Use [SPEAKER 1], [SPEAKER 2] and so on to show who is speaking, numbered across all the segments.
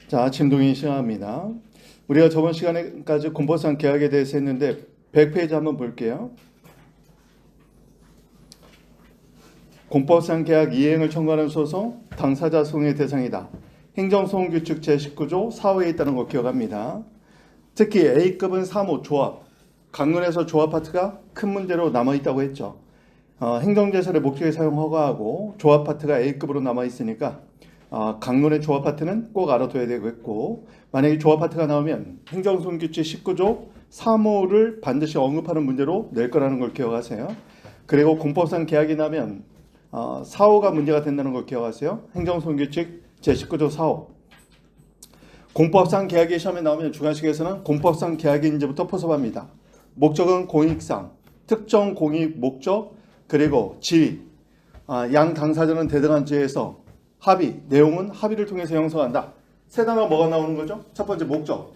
[SPEAKER 1] 자, 진동이 시작합니다. 우리가 저번 시간에까지 공법상 계약에 대해서 했는데 100페이지 한번 볼게요. 공법상 계약 이행을 청구하는 소송, 당사자 소송의 대상이다. 행정소송규칙 제19조 4호에 있다는 거 기억합니다. 특히 A급은 사무, 조합, 강론에서 조합 파트가 큰 문제로 남아있다고 했죠. 행정제설의 목적에 사용 허가하고 조합 파트가 A급으로 남아있으니까 강론의 조합 파트는 꼭 알아둬야 되겠고, 만약에 조합 파트가 나오면 행정소송규칙 19조 3호를 반드시 언급하는 문제로 낼 거라는 걸 기억하세요. 그리고 공법상 계약이 나면 4호가 문제가 된다는 걸 기억하세요. 행정소송규칙 제19조 4호. 공법상 계약이 시험에 나오면 주관식에서는 공법상 계약인지부터 포섭합니다. 목적은 공익상, 특정 공익 목적, 그리고 지위, 양 당사자는 대등한 지위에서 합의, 내용은 합의를 통해서 형성한다. 세 단어 뭐가 나오는 거죠? 첫 번째 목적.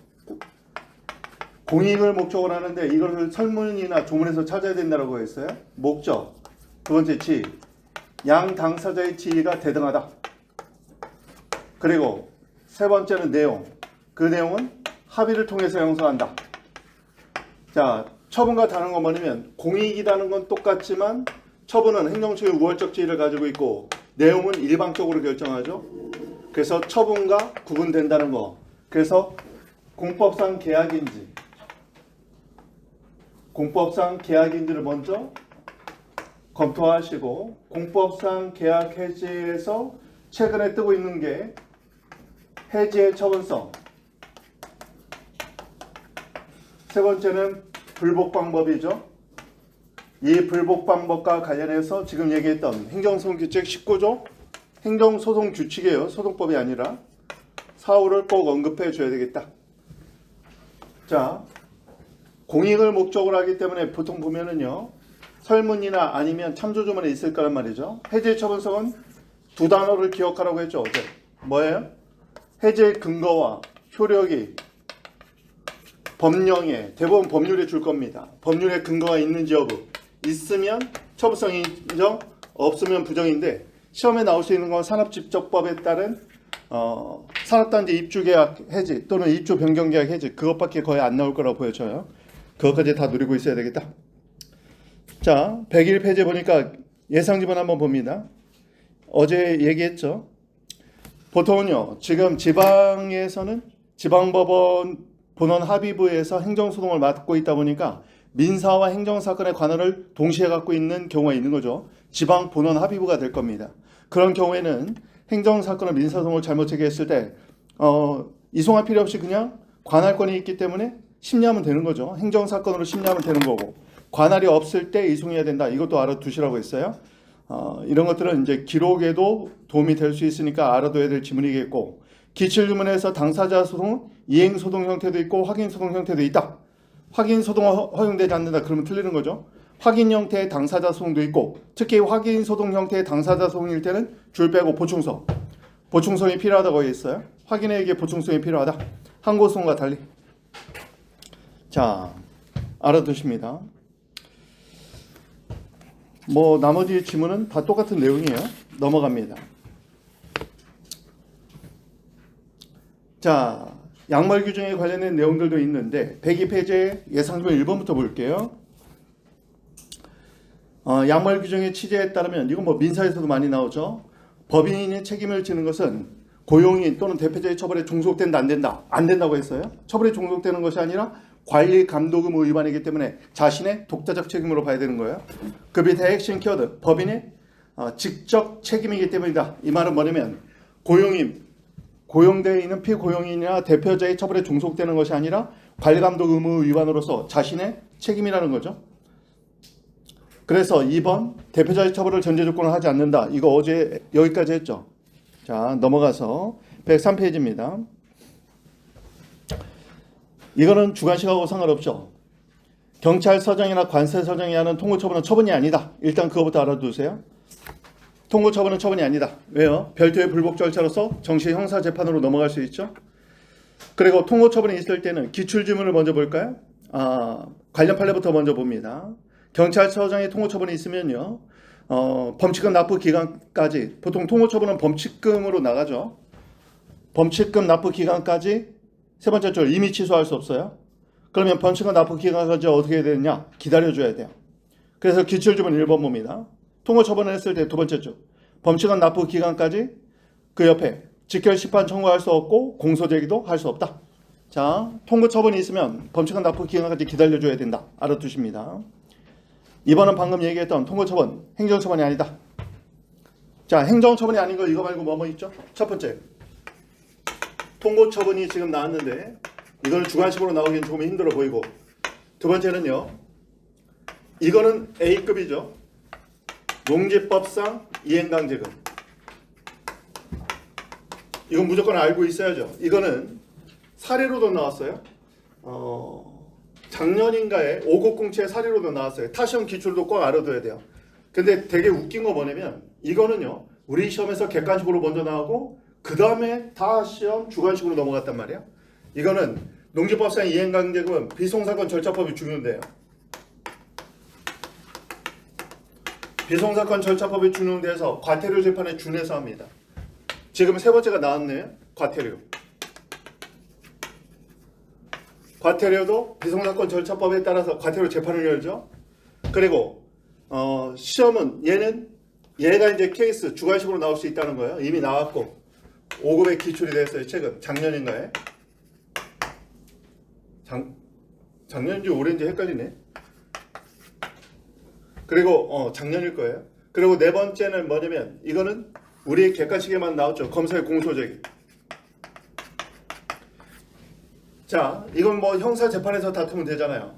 [SPEAKER 1] 공익을 목적으로 하는데 이걸 설문이나 조문에서 찾아야 된다고 했어요. 목적. 두 번째 지위. 양 당사자의 지위가 대등하다. 그리고 세 번째는 내용. 그 내용은 합의를 통해서 형성한다. 자, 처분과 다른 건 뭐냐면 공익이라는 건 똑같지만 처분은 행정처의 우월적 지위를 가지고 있고 내용은 일방적으로 결정하죠. 그래서 처분과 구분된다는 거. 그래서 공법상 계약인지를 먼저 검토하시고, 공법상 계약 해지에서 최근에 뜨고 있는 게 해지의 처분성, 세 번째는 불복 방법이죠. 이 불복 방법과 관련해서 지금 얘기했던 행정소송규칙 19조 행정소송규칙이에요. 소송법이 아니라. 4호를 꼭 언급해 줘야 되겠다. 자, 공익을 목적으로 하기 때문에 보통 보면은요, 설문이나 아니면 참조조문에 있을 거란 말이죠. 해지의 처분성은 두 단어를 기억하라고 했죠, 어제. 뭐예요? 해지의 근거와 효력이 법령에, 대부분 법률에 줄 겁니다. 법률에 근거가 있는지 여부. 있으면 처분성이 인정, 없으면 부정인데, 시험에 나올 수 있는 건 산업집적법에 따른 산업단지 입주계약 해지 또는 입주 변경계약 해지, 그것밖에 거의 안 나올 거라고 보여져요. 그것까지 다 누리고 있어야 되겠다. 자, 101페이지 보니까 예상지문 한번 봅니다. 어제 얘기했죠. 보통은요, 지금 지방에서는 지방법원 본원합의부에서 행정소송을 맡고 있다 보니까 민사와 행정사건의 관할을 동시에 갖고 있는 경우가 있는 거죠. 지방 본원합의부가 될 겁니다. 그런 경우에는 행정사건을 민사소송을 잘못 제기했을 때 이송할 필요 없이 그냥 관할권이 있기 때문에 심리하면 되는 거죠. 행정사건으로 심리하면 되는 거고, 관할이 없을 때 이송해야 된다. 이것도 알아두시라고 했어요. 이런 것들은 이제 기록에도 도움이 될 수 있으니까 알아둬야 될 지문이겠고, 기출주문에서 당사자 소송은 이행소송 형태도 있고 확인소송 형태도 있다. 확인소송은 허용되지 않는다. 그러면 틀리는 거죠. 확인 형태의 당사자 소송도 있고, 특히 확인소송 형태의 당사자 소송일 때는 줄 빼고 보충성. 보충성이 필요하다고 했어요. 확인에게 보충성이 필요하다. 항고소송과 달리. 자, 알아두십니다. 뭐 나머지 지문은 다 똑같은 내용이에요. 넘어갑니다. 자, 양말 규정에 관련된 내용들도 있는데 102페이지에 예상지문 1번부터 볼게요. 양말 규정의 취지에 따르면, 이건 뭐 민사에서도 많이 나오죠. 법인이 책임을 지는 것은 고용인 또는 대표자의 처벌에 종속된다, 안 된다? 안 된다고 했어요. 처벌에 종속되는 것이 아니라 관리 감독 의무 위반이기 때문에 자신의 독자적 책임으로 봐야 되는 거예요. 그 밑에 액션 키워드, 법인의 직접 책임이기 때문이다. 이 말은 뭐냐면 고용인, 고용되어 있는 피고용인이나 대표자의 처벌에 종속되는 것이 아니라 관리 감독 의무 위반으로서 자신의 책임이라는 거죠. 그래서 2번 대표자의 처벌을 전제 조건을 하지 않는다. 이거 어제 여기까지 했죠. 자, 넘어가서 103페이지입니다. 이거는 주관식하고 상관없죠. 경찰서장이나 관세서장이 하는 통고처분은 처분이 아니다. 일단 그거부터 알아두세요. 통고처분은 처분이 아니다. 왜요? 별도의 불복 절차로서 정시 형사재판으로 넘어갈 수 있죠. 그리고 통고처분이 있을 때는 기출지문을 먼저 볼까요? 관련 판례부터 먼저 봅니다. 경찰서장의 통고처분이 있으면요, 범칙금 납부 기간까지 보통 통고처분은 범칙금으로 나가죠. 범칙금 납부 기간까지 세 번째 줄 이미 취소할 수 없어요. 그러면 범칙금 납부 기간까지 어떻게 해야 되느냐? 기다려줘야 돼요. 그래서 기출주문 1번 봅니다. 통고 처분을 했을 때 두 번째 줄 범칙금 납부 기간까지 그 옆에 직결 심판 청구할 수 없고 공소 제기도 할 수 없다. 자, 통고 처분이 있으면 범칙금 납부 기간까지 기다려줘야 된다. 알아두십니다. 2번은 방금 얘기했던 통고 처분, 행정 처분이 아니다. 자, 행정 처분이 아닌 거 이거 말고 뭐뭐 있죠? 첫 번째, 통고 처분이 지금 나왔는데 이거는 주관식으로 나오기엔 조금 힘들어 보이고, 두 번째는요, 이거는 A급이죠. 농지법상 이행강제금. 이건 무조건 알고 있어야죠. 이거는 사례로도 나왔어요. 작년인가에 5급 공채 사례로도 나왔어요. 타시험 기출도 꼭 알아둬야 돼요. 근데 되게 웃긴 거 뭐냐면 이거는요, 우리 시험에서 객관식으로 먼저 나오고 그 다음에 다 시험 주관식으로 넘어갔단 말이야. 이거는 농지법상 이행강제금은 비송사건 절차법이 준용돼요. 비송사건 절차법이 준용돼서 과태료 재판에 준해서 합니다. 지금 세 번째가 나왔네요. 과태료. 과태료도 비송사건 절차법에 따라서 과태료 재판을 열죠. 그리고 시험은 얘가 이제 케이스 주관식으로 나올 수 있다는 거예요. 이미 나왔고 5급에 기출이 됐어요. 최근 작년인가에. 작년인지 올해인지 헷갈리네. 그리고 작년일 거예요. 그리고 네 번째는 뭐냐면 이거는 우리 객관식에만 나왔죠. 검사의 공소제기. 자, 이건 뭐 형사 재판에서 다투면 되잖아요.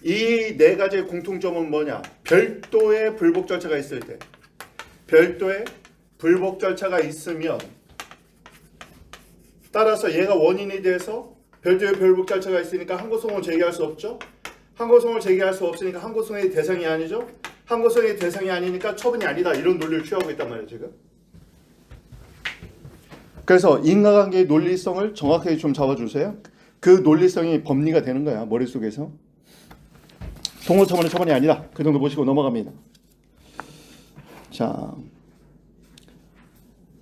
[SPEAKER 1] 이 네 가지의 공통점은 뭐냐? 별도의 불복 절차가 있을 때. 별도의 불복 절차가 있으면 따라서 얘가 원인이 돼서 별도의 불복 절차가 있으니까 항고소송을 제기할 수 없죠. 항고소송을 제기할 수 없으니까 항고소송의 대상이 아니죠. 항고소송의 대상이 아니니까 처분이 아니다. 이런 논리를 취하고 있단 말이에요, 지금. 그래서 인과관계의 논리성을 정확하게 좀 잡아주세요. 그 논리성이 법리가 되는 거야, 머릿속에서. 통고처분의 처분이 아니다. 그 정도 보시고 넘어갑니다. 자,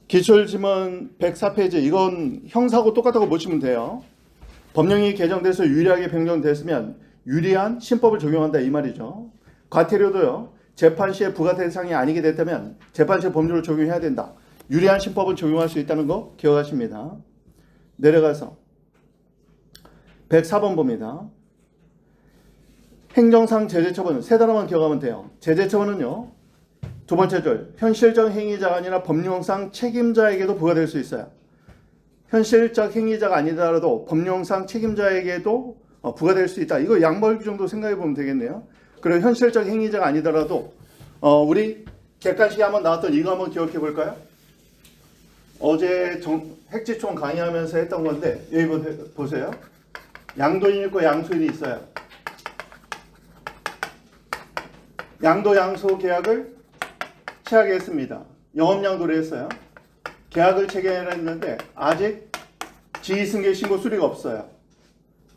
[SPEAKER 1] 기출지문 104페이지. 이건 형사하고 똑같다고 보시면 돼요. 법령이 개정돼서 유리하게 변경됐으면 유리한 신법을 적용한다 이 말이죠. 과태료도요. 재판 시에 부과 대상이 아니게 됐다면 재판 시 법률을 적용해야 된다. 유리한 신법을 적용할 수 있다는 거 기억하십니다. 내려가서 104번 봅니다. 행정상 제재처분은 세 단어만 기억하면 돼요. 제재처분은요. 두 번째 줄 현실적 행위자가 아니라 법령상 책임자에게도 부과될 수 있어요. 현실적 행위자가 아니더라도 법령상 책임자에게도 부과될 수 있다. 이거 양벌 정도 생각해 보면 되겠네요. 그리고 현실적 행위자가 아니더라도 우리 객관식에 한번 나왔던 이거 한번 기억해 볼까요? 어제 핵지총 강의하면서 했던 건데 여기 보세요. 양도인이 있고 양수인이 있어요. 양도 양수 계약을 체결했습니다. 영업양도를 했어요. 계약을 체결했는데 아직 지휘승계 신고 수리가 없어요.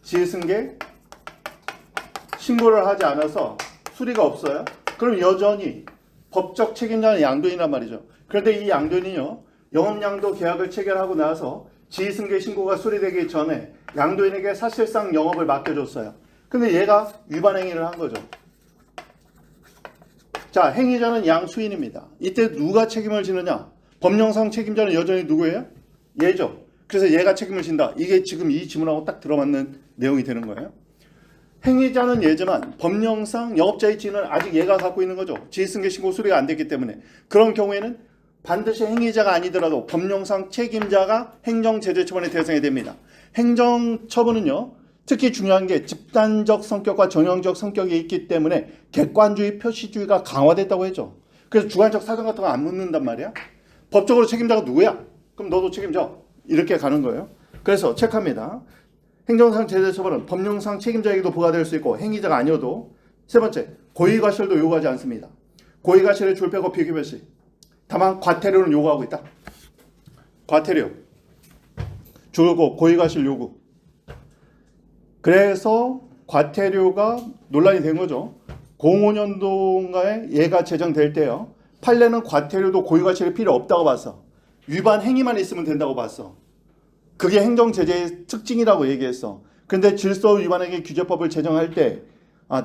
[SPEAKER 1] 지휘승계 신고를 하지 않아서 수리가 없어요. 그럼 여전히 법적 책임자는 양도인이란 말이죠. 그런데 이 양도인이요, 영업양도 계약을 체결하고 나서 지휘승계 신고가 수리되기 전에 양도인에게 사실상 영업을 맡겨줬어요. 근데 얘가 위반 행위를 한 거죠. 자, 행위자는 양수인입니다. 이때 누가 책임을 지느냐? 법령상 책임자는 여전히 누구예요? 얘죠. 그래서 얘가 책임을 진다. 이게 지금 이 지문하고 딱 들어맞는 내용이 되는 거예요. 행위자는 얘지만 법령상 영업자의 지위는 아직 얘가 갖고 있는 거죠. 지휘승계 신고 수리가 안 됐기 때문에. 그런 경우에는 반드시 행위자가 아니더라도 법령상 책임자가 행정제재처분의 대상이 됩니다. 행정처분은요, 특히 중요한 게 집단적 성격과 전형적 성격이 있기 때문에 객관주의, 표시주의가 강화됐다고 했죠. 그래서 주관적 사정 같은 거 안 묻는단 말이야. 법적으로 책임자가 누구야? 그럼 너도 책임져. 이렇게 가는 거예요. 그래서 체크합니다. 행정상 제재처벌은 법령상 책임자에게도 부과될 수 있고 행위자가 아니어도. 세 번째, 고의과실도 요구하지 않습니다. 고의과실의 줄빼고 비교별시. 다만 과태료는 요구하고 있다. 과태료 줄고 고의과실 요구. 그래서 과태료가 논란이 된 거죠. 05년도인가에 얘가 제정될 때요. 판례는 과태료도 고의과실이 필요 없다고 봤어. 위반 행위만 있으면 된다고 봤어. 그게 행정제재의 특징이라고 얘기했어. 근데 질서위반행위 규제법을 제정할 때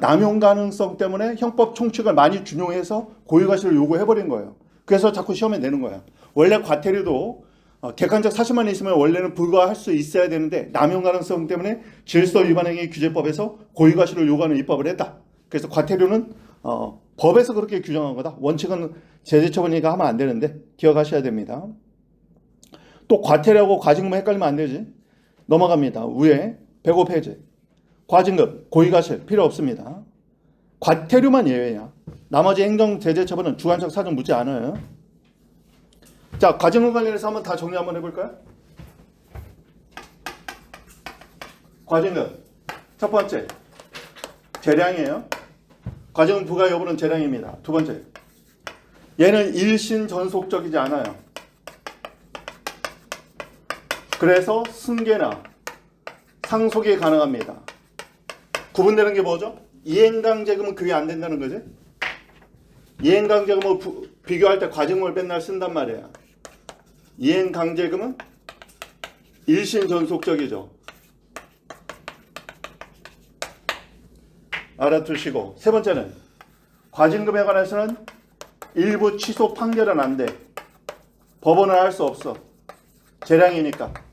[SPEAKER 1] 남용 가능성 때문에 형법 총칙을 많이 준용해서 고의과실을 요구해버린 거예요. 그래서 자꾸 시험에 내는 거야. 원래 과태료도 객관적 사실만 있으면 원래는 불가할 수 있어야 되는데 남용 가능성 때문에 질서위반행위 규제법에서 고의과실을 요구하는 입법을 했다. 그래서 과태료는 법에서 그렇게 규정한 거다. 원칙은 제재처분이니까 하면 안 되는데 기억하셔야 됩니다. 또 과태료하고 과징금 헷갈리면 안 되지. 넘어갑니다. 위에 105페이지. 과징금, 고의과실 필요 없습니다. 과태료만 예외야. 나머지 행정제재처분은 주관적 사정 묻지 않아요. 자, 과징금 관련해서 한번 다 정리 한번 해볼까요? 과징금 첫 번째 재량이에요. 과징금 부과 여부는 재량입니다. 두 번째, 얘는 일신 전속적이지 않아요. 그래서 승계나 상속이 가능합니다. 구분되는 게 뭐죠? 이행강제금은 그게 안 된다는 거지. 이행강제금을 비교할 때 과징금을 맨날 쓴단 말이야. 이행강제금은 일신 전속적이죠. 알아두시고, 세 번째는 과징금에 관해서는 일부 취소 판결은 안 돼. 법원은 할 수 없어. 재량이니까.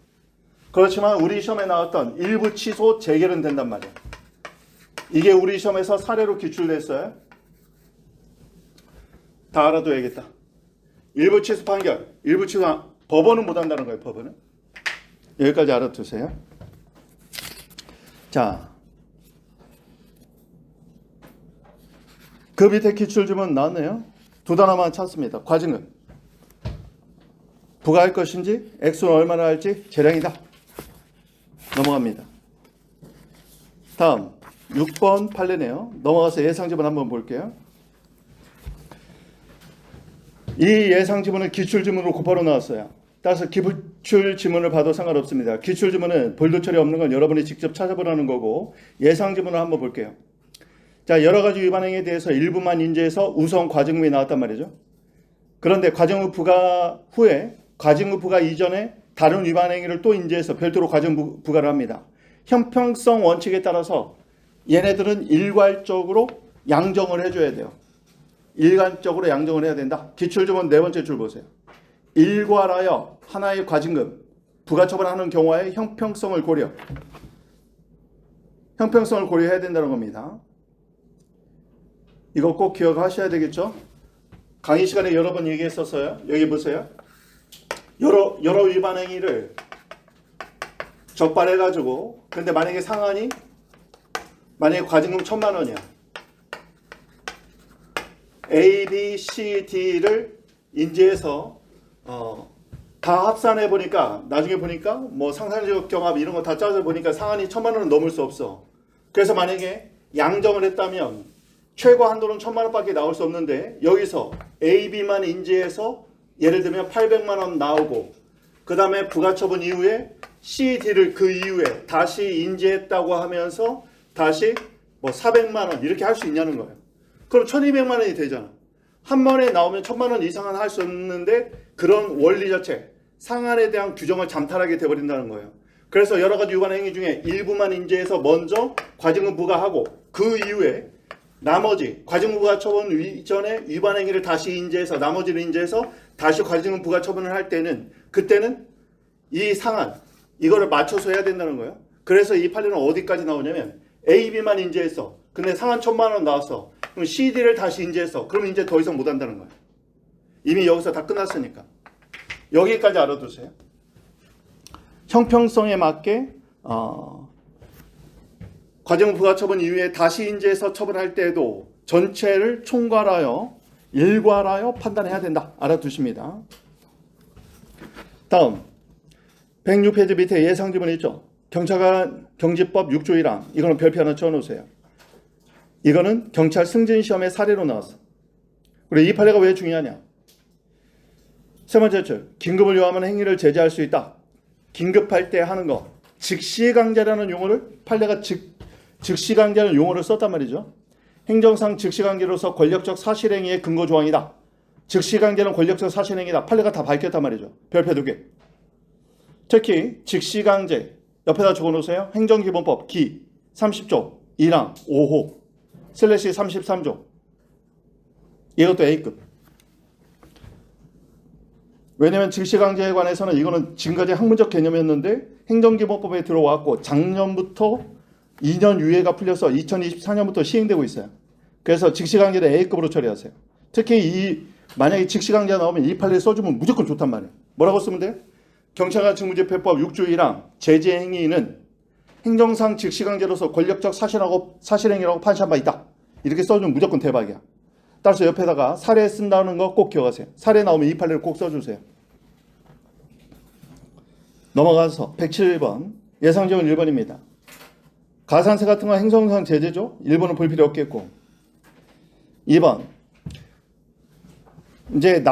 [SPEAKER 1] 그렇지만 우리 시험에 나왔던 일부 취소 재결은 된단 말이야. 이게 우리 시험에서 사례로 기출됐어요. 다 알아둬야겠다. 일부 취소 판결, 일부 취소 법원은 못 한다는 거예요. 법원은. 여기까지 알아두세요. 자, 그 밑에 기출주문 나왔네요. 두 단어만 찾습니다. 과징금. 부과할 것인지, 액수는 얼마나 할지, 재량이다. 넘어갑니다. 다음 6번 판례네요. 넘어가서 예상지문 한번 볼게요. 이 예상지문은 기출지문으로 곧바로 나왔어요. 따라서 기출지문을 봐도 상관없습니다. 기출지문은 볼드 처리 없는 건 여러분이 직접 찾아보라는 거고, 예상지문을 한번 볼게요. 자, 여러 가지 위반행위에 대해서 일부만 인지해서 우선 과징금이 나왔단 말이죠. 그런데 과징금 부과 후에, 과징금 부과 이전에 다른 위반행위를 또 인지해서 별도로 과징금 부과를 합니다. 형평성 원칙에 따라서 얘네들은 일괄적으로 양정을 해줘야 돼요. 일괄적으로 양정을 해야 된다. 기출주문 네 번째 줄 보세요. 일괄하여 하나의 과징금 부가처분하는 경우에 형평성을 고려해야 된다는 겁니다. 이거 꼭 기억하셔야 되겠죠? 강의 시간에 여러 번 얘기했었어요. 여기 보세요. 여러 위반 행위를 적발해가지고, 근데 만약에 상한이 만약에 과징금 1,000만 원이야. A, B, C, D를 인지해서 다 합산해 보니까 나중에 보니까 뭐 상산적 경합 이런 거 다 짜서 보니까 상한이 1,000만 원은 넘을 수 없어. 그래서 만약에 양정을 했다면 최고 한도는 1,000만 원밖에 나올 수 없는데, 여기서 A, B만 인지해서 예를 들면 800만 원 나오고, 그 다음에 부가처분 이후에 C, D를 그 이후에 다시 인지했다고 하면서 다시 뭐 400만 원 이렇게 할 수 있냐는 거예요. 그럼 1,200만 원이 되잖아. 한 번에 나오면 1,000만 원 이상은 할 수 없는데, 그런 원리 자체, 상한에 대한 규정을 잠탈하게 돼버린다는 거예요. 그래서 여러 가지 위반 행위 중에 일부만 인지해서 먼저 과징금 부과하고, 그 이후에 나머지 과징금 부과 처분 이전에 위반 행위를 다시 인지해서 나머지를 인지해서 다시 과징금 부과 처분을 할 때는, 그때는 이 상한 이거를 맞춰서 해야 된다는 거예요. 그래서 이 판례는 어디까지 나오냐면 A, B만 인지했어. 근데 상한 1,000만 원 나왔어. 그럼 C, D를 다시 인지했어. 그럼 이제 더 이상 못 한다는 거예요. 이미 여기서 다 끝났으니까. 여기까지 알아두세요. 형평성에 맞게 과징금 부과 처분 이후에 다시 인지해서 처분할 때에도 전체를 총괄하여 일괄하여 판단해야 된다. 알아두십니다. 다음 106페이지 밑에 예상지문 있죠. 경찰관 경지법 6조 1항. 이거는 별표 하나 쳐놓으세요. 이거는 경찰 승진시험의 사례로 나왔어. 그리고 이 판례가 왜 중요하냐. 세 번째 줄, 긴급을 요하면 행위를 제재할 수 있다. 긴급할 때 하는 거. 즉시강제라는 용어를, 판례가 즉시강제라는 용어를 썼단 말이죠. 행정상 즉시강제로서 권력적 사실행위의 근거 조항이다. 즉시강제는 권력적 사실행위다. 판례가 다 밝혔단 말이죠. 별표 2개. 특히 직시강제 옆에다 적어놓으세요. 행정기본법 기 30조 1항 5호 슬래시 33조 이것도 A급. 왜냐하면 직시강제에 관해서는 이거는 지금까지 학문적 개념이었는데 행정기본법에 들어왔고 작년부터 2년 유예가 풀려서 2024년부터 시행되고 있어요. 그래서 직시강제를 A급으로 처리하세요. 특히 만약에 직시강제가 나오면 이 판례 써주면 무조건 좋단 말이에요. 뭐라고 쓰면 돼요? 경찰관 직무집행법 6조 1항 제재행위는 행정상 직시강제로서 권력적 사실행위라고 판시한 바 있다. 이렇게 써주면 무조건 대박이야. 따라서 옆에다가 사례 쓴다는 거 꼭 기억하세요. 사례 나오면 이 판례를 꼭 써주세요. 넘어가서 107번 예상지원 1번입니다. 가산세 같은 건 행정상 제재죠. 1번은 볼 필요 없겠고 2번 이제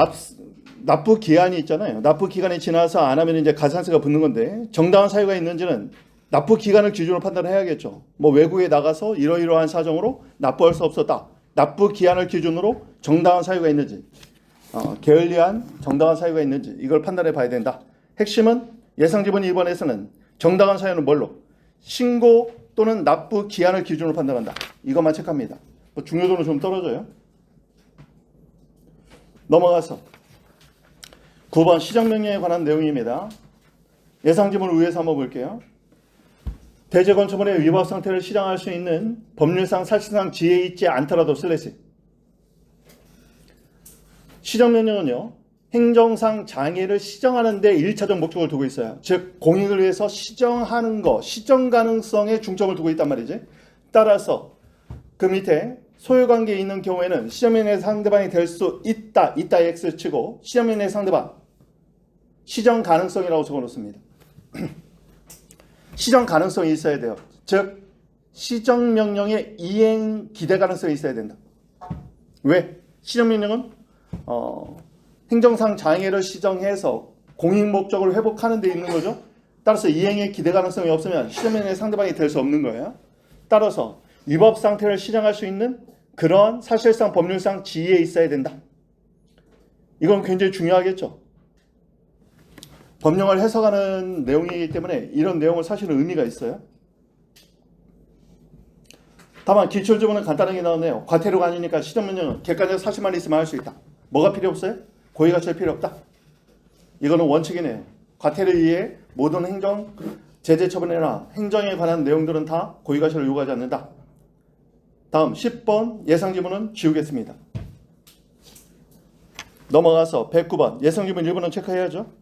[SPEAKER 1] 납부 기한이 있잖아요. 납부 기간이 지나서 안 하면 이제 가산세가 붙는 건데 정당한 사유가 있는지는 납부 기간을 기준으로 판단을 해야겠죠. 뭐 외국에 나가서 이러이러한 사정으로 납부할 수 없었다. 납부 기한을 기준으로 정당한 사유가 있는지 게을리한 정당한 사유가 있는지 이걸 판단해 봐야 된다. 핵심은 예상지분 2번에서는 정당한 사유는 뭘로? 신고 또는 납부 기한을 기준으로 판단한다. 이것만 체크합니다. 뭐 중요도는 좀 떨어져요. 넘어가서 9번 시정명령에 관한 내용입니다. 예상지문을 위해서 한번 볼게요. 대제건축물의 위법 상태를 시정할 수 있는 법률상 사실상 지혜에 있지 않더라도 슬래시 시정명령은요. 행정상 장애를 시정하는 데 1차적 목적을 두고 있어요. 즉 공익을 위해서 시정하는 거, 시정 가능성에 중점을 두고 있단 말이지. 따라서 그 밑에 소유관계에 있는 경우에는 시정명령의 상대방이 될 수 있다. 이따 X 치고 시정명령의 상대방 시정 가능성이라고 적어놓습니다. 시정 가능성이 있어야 돼요. 즉 시정명령의 이행 기대 가능성이 있어야 된다. 왜? 시정명령은 행정상 장애를 시정해서 공익 목적을 회복하는 데 있는 거죠. 따라서 이행의 기대 가능성이 없으면 시정명령의 상대방이 될 수 없는 거예요. 따라서 위법 상태를 시정할 수 있는 그런 사실상 법률상 지위에 있어야 된다. 이건 굉장히 중요하겠죠. 법령을 해석하는 내용이기 때문에 이런 내용은 사실은 의미가 있어요. 다만 기출지문은 간단하게 나오네요. 과태료가 아니니까 시정명령은 객관적 사실만 있으면 할 수 있다. 뭐가 필요 없어요? 고의가칠 필요 없다. 이거는 원칙이네요. 과태료 이외에 모든 행정 제재 처분이나 행정에 관한 내용들은 다 고의가실을 요구하지 않는다. 다음 10번 예상지문은 지우겠습니다. 넘어가서 109번 예상지문 1번은 체크해야죠.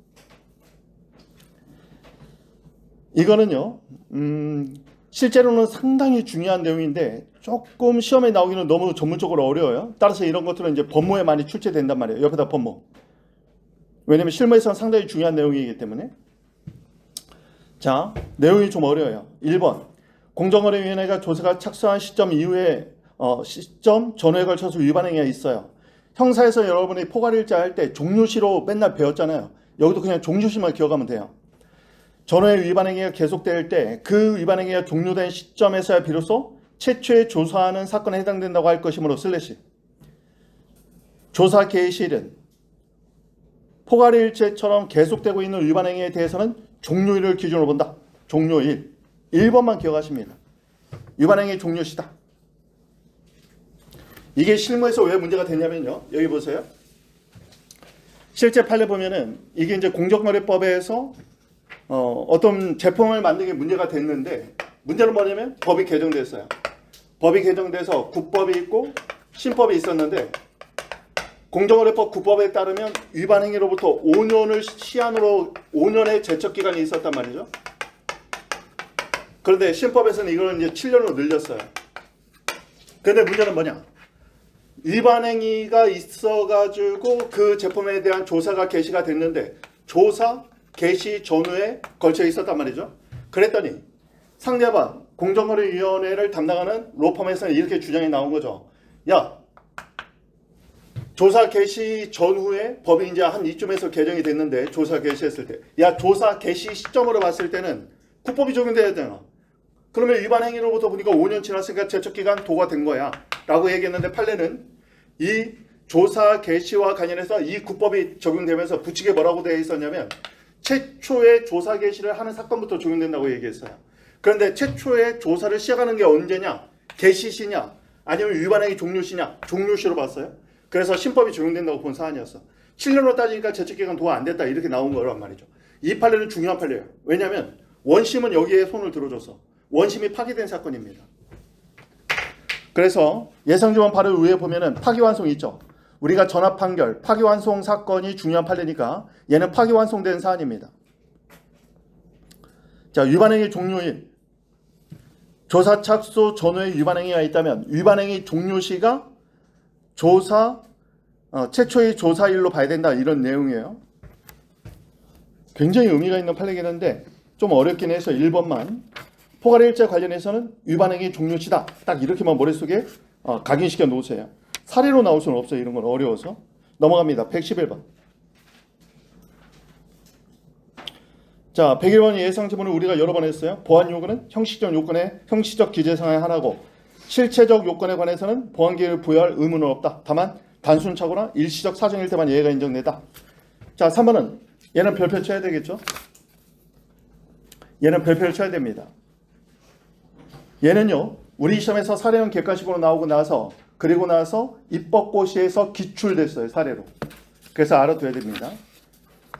[SPEAKER 1] 이거는요. 실제로는 상당히 중요한 내용인데 조금 시험에 나오기는 너무 전문적으로 어려워요. 따라서 이런 것들은 이제 법무에 많이 출제된단 말이에요. 옆에다 법무. 왜냐면 실무에서는 상당히 중요한 내용이기 때문에. 자, 내용이 좀 어려워요. 1번. 공정거래위원회가 조사가 착수한 시점 이후에 시점 전후에 걸쳐서 위반 행위가 있어요. 형사에서 여러분이 포괄일자 할 때 종료시로 맨날 배웠잖아요. 여기도 그냥 종료시만 기억하면 돼요. 전후의 위반 행위가 계속될 때 그 위반 행위가 종료된 시점에서야 비로소 최초의 조사하는 사건에 해당된다고 할 것이므로 슬래시 조사 개시일은 포괄일체처럼 계속되고 있는 위반 행위에 대해서는 종료일을 기준으로 본다. 종료일 1번만 기억하십니다. 위반 행위 종료시다. 이게 실무에서 왜 문제가 되냐면요. 여기 보세요. 실제 판례 보면은 이게 이제 공정거래법에서 어떤 제품을 만드는 게 문제가 됐는데 문제는 뭐냐면 법이 개정됐어요. 법이 개정돼서 국법이 있고 신법이 있었는데 공정거래법 국법에 따르면 위반 행위로부터 5년을 시한으로 5년의 제척기간이 있었단 말이죠. 그런데 신법에서는 이걸 이제 7년으로 늘렸어요. 그런데 문제는 뭐냐? 위반 행위가 있어가지고 그 제품에 대한 조사가 개시가 됐는데 조사 개시 전후에 걸쳐 있었단 말이죠. 그랬더니 상대방 공정거래위원회를 담당하는 로펌에서는 이렇게 주장이 나온 거죠. 야, 조사 개시 전후에 법이 이제 한 이쯤에서 개정이 됐는데 조사 개시했을 때, 야, 조사 개시 시점으로 봤을 때는 국법이 적용돼야 되나? 그러면 위반 행위로부터 보니까 5년 지났으니까 제척기간 도가 된 거야 라고 얘기했는데 판례는 이 조사 개시와 관련해서 이 국법이 적용되면서 부칙에 뭐라고 되어 있었냐면 최초의 조사 개시를 하는 사건부터 적용된다고 얘기했어요. 그런데 최초의 조사를 시작하는 게 언제냐? 개시시냐? 아니면 위반행위 종료시냐? 종료시로 봤어요. 그래서 신법이 적용된다고 본 사안이었어. 7년으로 따지니까 제척기간 도가 안 됐다 이렇게 나온 거란 말이죠. 이 판례는 중요한 판례예요. 왜냐하면 원심은 여기에 손을 들어줘서 원심이 파기된 사건입니다. 그래서 예상조원 발의 위에 보면은 파기환송이 있죠. 우리가 전압 판결, 파기환송 사건이 중요한 판례니까 얘는 파기환송된 사안입니다. 자, 위반행위 종료일. 조사 착수 전후에 위반행위가 있다면 위반행위 종료시가 최초의 조사일로 봐야 된다 이런 내용이에요. 굉장히 의미가 있는 판례긴 한데 좀 어렵긴 해서 1번만 포괄일자 관련해서는 위반행위 종료시다 딱 이렇게만 머릿속에 각인시켜 놓으세요. 사례로 나올 수는 없어요. 이런 건 어려워서. 넘어갑니다. 111번. 자, 101번 예상 지문을 우리가 여러 번 했어요. 보안 요구는 형식적 요건의 형식적 기재사항의 하나고 실체적 요건에 관해서는 보안 기회를 부여할 의무는 없다. 다만 단순 착오나 일시적 사정일 때만 예외가 인정된다. 자, 3번은 얘는 별표 쳐야 되겠죠? 얘는 별표를 쳐야 됩니다. 얘는요. 우리 시험에서 사례형 객관식으로 나오고 나서 그리고 나서 입법고시에서 기출됐어요. 사례로. 그래서 알아둬야 됩니다.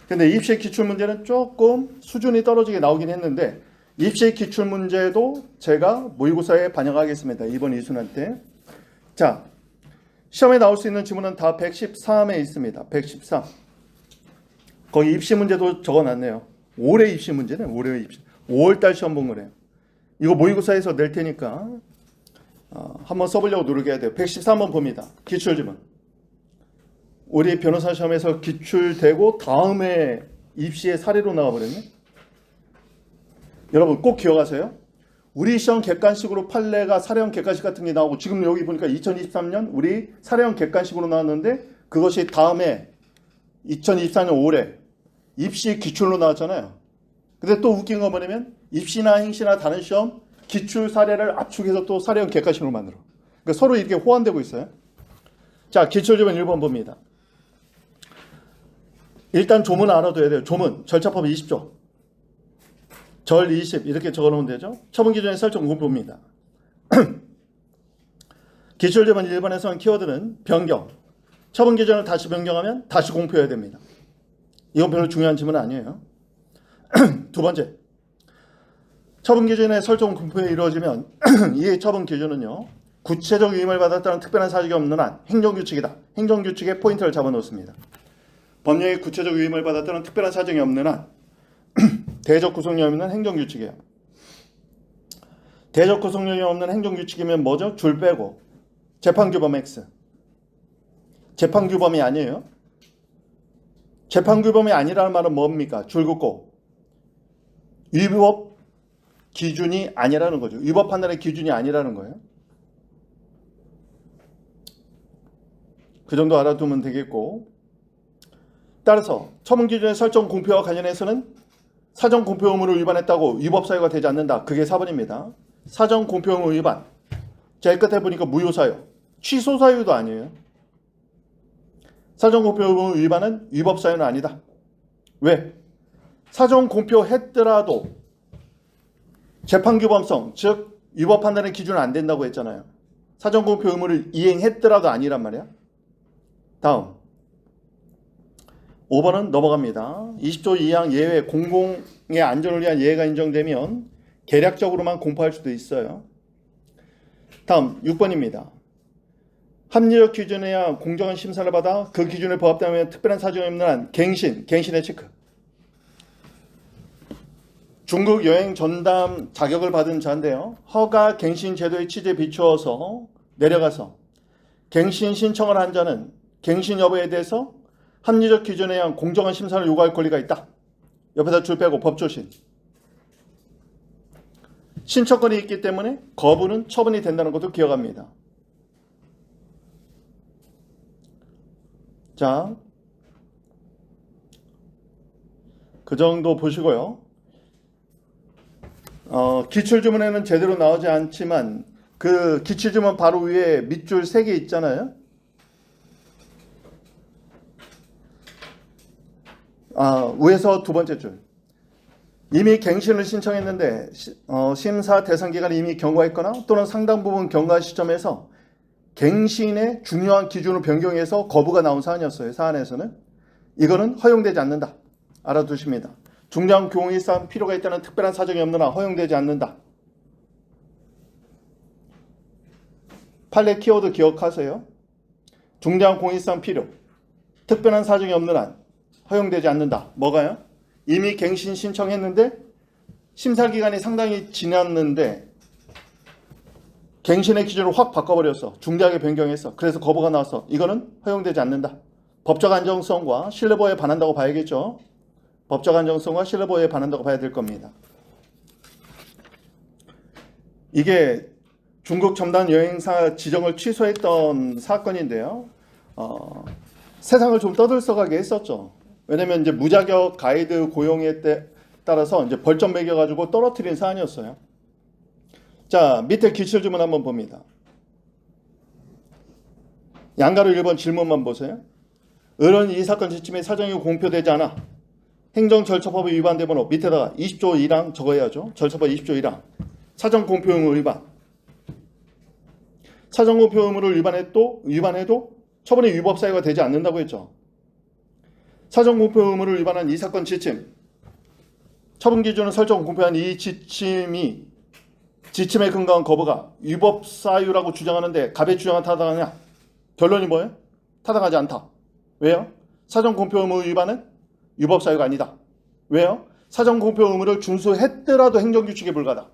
[SPEAKER 1] 근데 입시 기출 문제는 조금 수준이 떨어지게 나오긴 했는데 입시 기출 문제도 제가 모의고사에 반영하겠습니다. 이번 이순환 때. 자, 시험에 나올 수 있는 지문은 다 113에 있습니다. 113. 거기 입시 문제도 적어놨네요. 올해 입시 문제는 올해 입시. 5월달 시험 본 거래요. 이거 모의고사에서 낼 테니까 한번 써보려고 노력해야 돼요. 113번 봅니다. 기출지문. 우리 변호사 시험에서 기출되고 다음에 입시의 사례로 나와버렸네. 여러분 꼭 기억하세요. 우리 시험 객관식으로 판례가 사례형 객관식 같은 게 나오고 지금 여기 보니까 2023년 우리 사례형 객관식으로 나왔는데 그것이 다음에 2024년 5월에 입시 기출로 나왔잖아요. 근데 또 웃긴 거 뭐냐면 입시나 행시나 다른 시험 기출 사례를 압축해서 또 사례형 객관식으로 만들어. 그러니까 서로 이렇게 호환되고 있어요. 자, 기출지문 1번 봅니다. 일단 조문 알아둬야 돼요. 조문 절차법 20조. 절 20 이렇게 적어놓으면 되죠. 처분 기준의 설정 공표입니다. 기출지문 1번에서는 키워드는 변경. 처분 기준을 다시 변경하면 다시 공표해야 됩니다. 이건 별로 중요한 질문은 아니에요. 두 번째. 처분 기준의 설정 공표에 이루어지면 이 처분 기준은요. 구체적 위임을 받았다는 특별한 사직이 없는 한 행정규칙이다. 행정규칙에 포인트를 잡아놓습니다. 법령에 구체적 위임을 받았다는 특별한 사정이 없는 한 대적 구속력이 없는 행정규칙이에요. 대적 구속력이 없는 행정규칙이면 뭐죠? 줄 빼고 재판규범 X. 재판규범이 아니에요. 재판규범이 아니라는 말은 뭡니까? 줄 긋고 위법 기준이 아니라는 거죠. 위법 판단의 기준이 아니라는 거예요. 그 정도 알아두면 되겠고 따라서 처분 기준의 설정 공표와 관련해서는 사전 공표 의무를 위반했다고 위법 사유가 되지 않는다. 그게 4번입니다. 사전 공표 의무 위반. 제일 끝에 보니까 무효 사유. 취소 사유도 아니에요. 사전 공표 의무 위반은 위법 사유는 아니다. 왜? 사전 공표했더라도 재판규범성, 즉 위법 판단의 기준은 안 된다고 했잖아요. 사전 공표 의무를 이행했더라도 아니란 말이야. 다음 5번은 넘어갑니다. 20조 2항 예외 공공의 안전을 위한 예외가 인정되면 계략적으로만 공포할 수도 있어요. 다음 6번입니다. 합리적 기준에 의한 공정한 심사를 받아 그 기준에 부합되면 특별한 사정이 없는 한 갱신의 체크. 중국 여행 전담 자격을 받은 자인데요. 허가 갱신 제도의 취지에 비추어서 내려가서 갱신 신청을 한 자는 갱신 여부에 대해서 합리적 기준에 의한 공정한 심사를 요구할 권리가 있다. 옆에다 줄 빼고 법조신. 신청권이 있기 때문에 거부는 처분이 된다는 것도 기억합니다. 자, 그 정도 보시고요. 기출주문에는 제대로 나오지 않지만 그 기출주문 바로 위에 밑줄 3개 있잖아요. 위에서 두 번째 줄. 이미 갱신을 신청했는데 심사 대상 기간이 이미 경과했거나 또는 상당 부분 경과 시점에서 갱신의 중요한 기준을 변경해서 거부가 나온 사안이었어요. 사안에서는 이거는 허용되지 않는다. 알아두십니다. 중대한 공익상 필요가 있다는 특별한 사정이 없는 한 허용되지 않는다. 판례 키워드 기억하세요. 중대한 공익상 필요, 특별한 사정이 없는 한 허용되지 않는다. 뭐가요? 이미 갱신 신청했는데 심사기간이 상당히 지났는데 갱신의 기준을 확 바꿔버렸어. 중대하게 변경했어. 그래서 거부가 나왔어. 이거는 허용되지 않는다. 법적 안정성과 신뢰보호에 반한다고 봐야겠죠. 법적 안정성과 신뢰보호에 반한다고 봐야 될 겁니다. 이게 중국 첨단 여행사 지정을 취소했던 사건인데요. 세상을 좀 떠들썩하게 했었죠. 왜냐면 이제 무자격 가이드 고용에 따라서 이제 벌점 매겨가지고 떨어뜨린 사안이었어요. 자, 밑에 기출주문 한번 봅니다. 양가로 1번 질문만 보세요. 을은 이 사건 지침에 사정이 공표되지 않아 행정절차법에 위반되므로 밑에다가 20조 1항 적어야죠. 절차법 20조 1항 사정공표 의무 위반. 사정공표 의무를 위반해도 처분의 위법 사유가 되지 않는다고 했죠. 사정공표 의무를 위반한 이 사건 지침, 처분 기준을 설정 공표한 이 지침에 근거한 거부가 위법 사유라고 주장하는데 갑의 주장은 타당하냐? 결론이 뭐예요? 타당하지 않다. 왜요? 사정공표 의무 위반은 위법 사유가 아니다. 왜요? 사정공표 의무를 준수했더라도 행정규칙에 불과하다.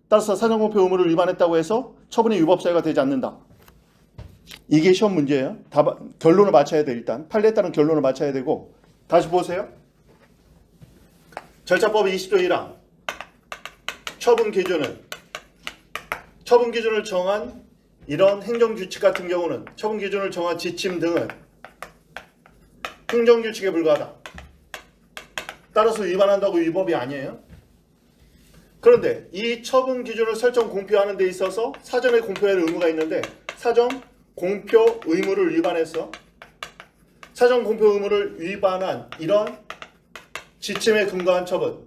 [SPEAKER 1] 따라서 사정공표 의무를 위반했다고 해서 처분이 위법 사유가 되지 않는다. 이게 시험 문제예요. 결론을 맞춰야 돼. 일단 판례에 따른 결론을 맞춰야 되고. 다시 보세요. 절차법 20조 1항 처분 기준을 정한 이런 행정규칙 같은 경우는 처분 기준을 정한 지침 등은 행정규칙에 불과하다. 따라서 위반한다고 위법이 아니에요. 그런데 이 처분 기준을 설정 공표하는 데 있어서 사전에 공표할 의무가 있는데 사전 공표 의무를 위반해서 사전 공표 의무를 위반한 이런 지침에 근거한 처분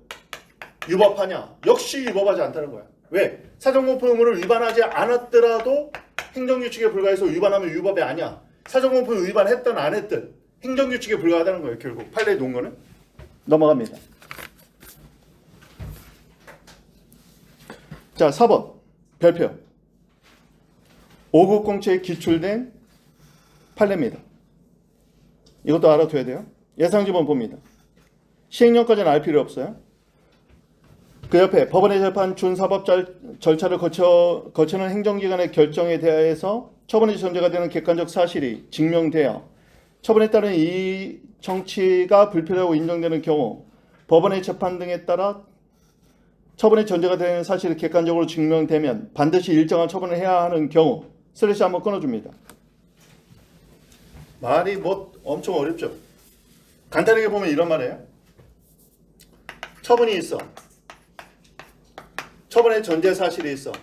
[SPEAKER 1] 위법하냐? 역시 위법하지 않다는 거야. 왜? 사전 공표 의무를 위반하지 않았더라도 행정규칙에 불과해서 위반하면 위법이 아니야. 사전 공표 위반했든 안 했든 행정규칙에 불과하다는 거예요. 결국 판례에 놓은 거는. 넘어갑니다. 자, 4번 별표 5급 공채에 기출된 판례입니다. 이것도 알아둬야 돼요. 예상지문 봅니다. 시행령까지는 알 필요 없어요. 그 옆에 법원의 재판 준사법 절차를 거치는 행정기관의 결정에 대하여서 처분의 전제가 되는 객관적 사실이 증명되어 처분에 따른 이의 청취가 불필요하고 인정되는 경우 법원의 재판 등에 따라 처분의 전제가 되는 사실이 객관적으로 증명되면 반드시 일정한 처분을 해야 하는 경우 슬래시 한번 끊어줍니다. 말이 뭐 엄청 어렵죠. 간단하게 보면 이런 말이에요. 처분이 있어. 처분의 전제 사실이 있어.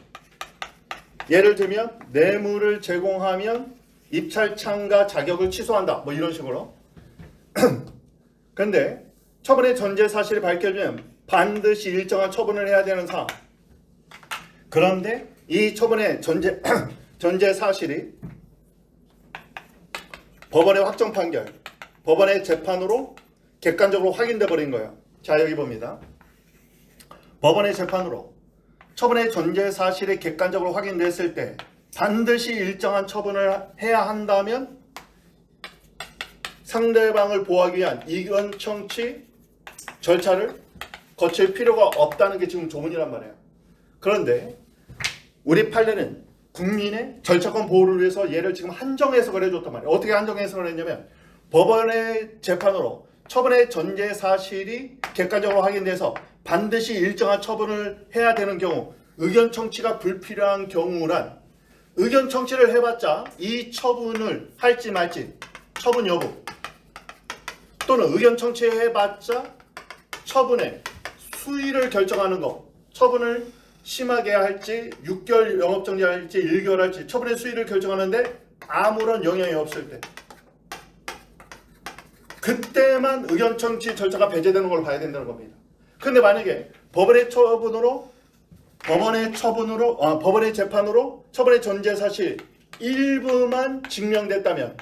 [SPEAKER 1] 예를 들면 뇌물을 제공하면 입찰 참가 자격을 취소한다. 뭐 이런 식으로. 근데 처분의 전제 사실이 밝혀지면 반드시 일정한 처분을 해야 되는 사항. 그런데 이 처분의 전제 사실이 법원의 확정 판결, 법원의 재판으로 객관적으로 확인돼 버린 거예요. 자, 여기 봅니다. 법원의 재판으로 처분의 전제 사실이 객관적으로 확인됐을 때 반드시 일정한 처분을 해야 한다면 상대방을 보호하기 위한 이견 청취 절차를 거칠 필요가 없다는 게 지금 조문이란 말이에요. 그런데 우리 판례는 국민의 절차권 보호를 위해서 얘를 지금 한정 해석을 해줬단 말이에요. 어떻게 한정 해석을 했냐면 법원의 재판으로 처분의 전제 사실이 객관적으로 확인돼서 반드시 일정한 처분을 해야 되는 경우 의견 청취가 불필요한 경우란 의견 청취를 해봤자 이 처분을 할지 말지 처분 여부 또는 의견 청취해봤자 처분의 수위를 결정하는 거 처분을 심하게 할지 6개월 영업정지 할지 1개월 할지 처분의 수위를 결정하는데 아무런 영향이 없을 때 그때만 의견 청취 절차가 배제되는 걸 봐야 된다는 겁니다. 근데 만약에 법원의 재판으로 처벌의 전제 사실 일부만 증명됐다면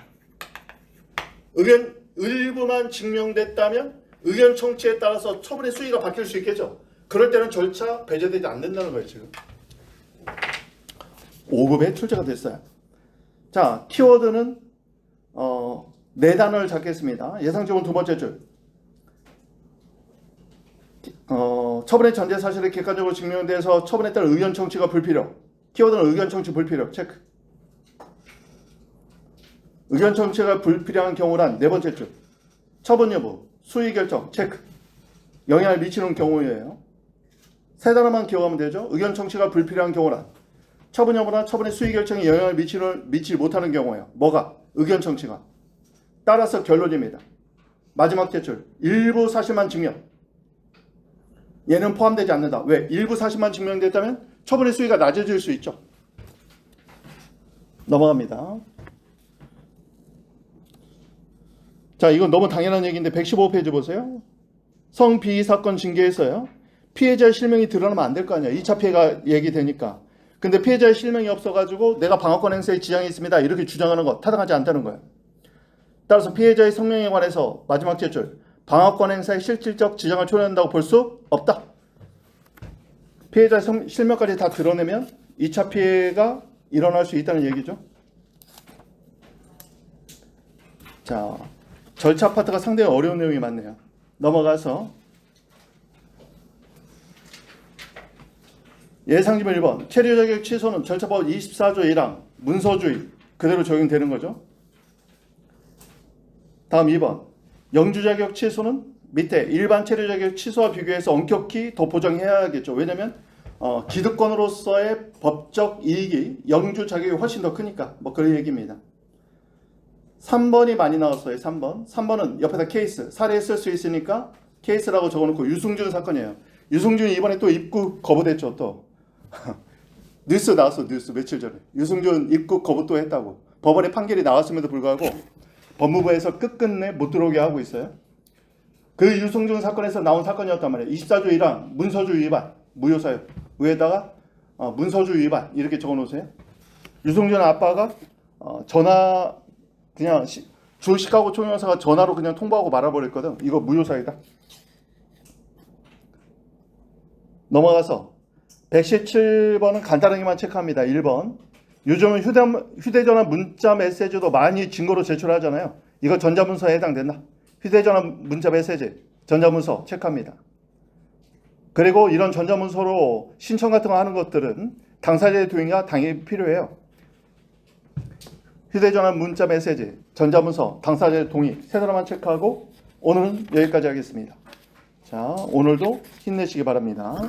[SPEAKER 1] 의견 청취에 따라서 처분의 수위가 바뀔 수 있겠죠. 그럴 때는 절차 배제되지 않는다는 거예요. 지금 5급에 출제가 됐어요. 자, 키워드는 네 단어를 잡겠습니다. 예상적은 두 번째 줄. 처분의 전제 사실이 객관적으로 증명돼서 처분에 따른 의견 청취가 불필요. 키워드는 의견 청취 불필요. 체크. 의견 청취가 불필요한 경우란 네 번째 줄. 처분 여부, 수의 결정, 체크. 영향을 미치는 경우예요. 세 단어만 기억하면 되죠. 의견 청취가 불필요한 경우란 처분 여부나 처분의 수의 결정에 영향을 미치지 못하는 경우예요. 뭐가? 의견 청취가. 따라서 결론입니다. 마지막 제출. 일부 사실만 증명. 얘는 포함되지 않는다. 왜? 일부 사실만 증명됐다면 처분의 수위가 낮아질 수 있죠. 넘어갑니다. 자, 이건 너무 당연한 얘기인데 115페이지 보세요. 성비위 사건 징계에서요. 피해자의 실명이 드러나면 안 될 거 아니야. 2차 피해가 얘기되니까. 근데 피해자의 실명이 없어가지고 내가 방어권 행사에 지장이 있습니다. 이렇게 주장하는 거 타당하지 않다는 거예요. 따라서 피해자의 성명에 관해서 마지막 제출. 방어권 행사에 실질적 지장을 초래한다고 볼 수 없다. 피해자의 실명까지 다 드러내면 2차 피해가 일어날 수 있다는 얘기죠. 자, 절차 파트가 상당히 어려운 내용이 많네요. 넘어가서 예상지문 1번. 체류 자격 취소는 절차법 24조 1항 문서주의 그대로 적용되는 거죠. 다음 2번. 영주 자격 취소는 밑에 일반 체류 자격 취소와 비교해서 엄격히 더 보장해야겠죠. 왜냐하면 기득권으로서의 법적 이익이 영주 자격이 훨씬 더 크니까 뭐 그런 얘기입니다. 3번이 많이 나왔어요. 3번은 옆에다 케이스 사례에 쓸 수 있으니까 케이스라고 적어놓고 유승준 사건이에요. 유승준이 이번에 또 입국 거부됐죠. 또 뉴스 나왔어. 뉴스 며칠 전에 유승준 입국 거부 또 했다고. 법원의 판결이 나왔음에도 불구하고 법무부에서 끝끝내 못 들어오게 하고 있어요. 그 유승준 사건에서 나온 사건이었단 말이에요. 24조 1항 문서주의 위반 무효사유 위에다가 문서주의 위반 이렇게 적어놓으세요. 유승준 아빠가 전화 그냥 주 시카고 총영사가 전화로 그냥 통보하고 말아버렸거든. 이거 무효사유다. 넘어가서 117번은 간단하게만 체크합니다. 1번. 요즘은 휴대전화 문자 메시지도 많이 증거로 제출하잖아요. 이거 전자문서에 해당된다. 휴대전화 문자 메시지, 전자문서 체크합니다. 그리고 이런 전자문서로 신청 같은 거 하는 것들은 당사자의 동의가 당연히 필요해요. 휴대전화 문자 메시지, 전자문서, 당사자의 동의 세 단어만 체크하고 오늘은 여기까지 하겠습니다. 자, 오늘도 힘내시기 바랍니다.